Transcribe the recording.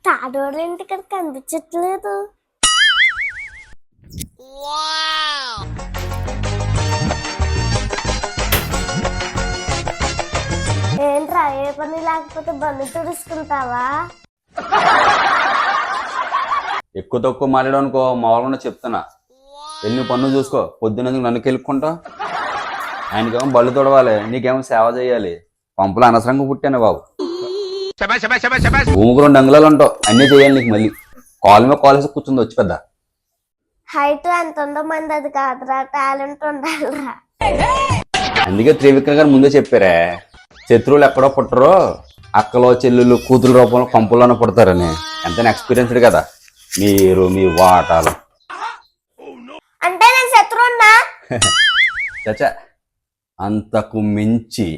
తాడోరేంటి ఇక్కడ కనిపించట్లేదు. ఏంట్రా ఏ పని లేకపోతే బండి తుడుచుకుంటావా? ఎక్కువ తక్కువ మాట్లాడడం అనుకో మామూలుగా చెప్తున్నా. వెళ్ళి పన్ను చూసుకో. పొద్దున్నందుకు నన్ను కెలుక్కుంటావు. ఆయనకేమో బళ్ళు తొడవాలి, నీకేమో సేవ చేయాలి. పంపులు అనవసరంగా పుట్టాను బాబు. భూమికి 2 అంగుళాలు ఉంటావు, అన్నీ చేయాలి నీకు. మళ్ళీ కాలు మీద కాలేసి కూర్చుంది వచ్చి పెద్ద. హైట్ ఎంత ఉందో మంది అది కాదురా, టాలెంట్ ఉండాలిరా. అందుకే త్రివిక్రమ్ గారు ముందే చెప్పారే, శత్రువులు ఎక్కడో పుట్టరో అక్కలో చెల్లెలు కూతురు రూపంలో పంపుల్లోనే పుడతారని. ఎంతైనా ఎక్స్పీరియన్స్డ్ కదా మీరు, మీ వాటాలు. అంటే నేను శత్రువున్నా? చచ్చా, అంతకు మించి.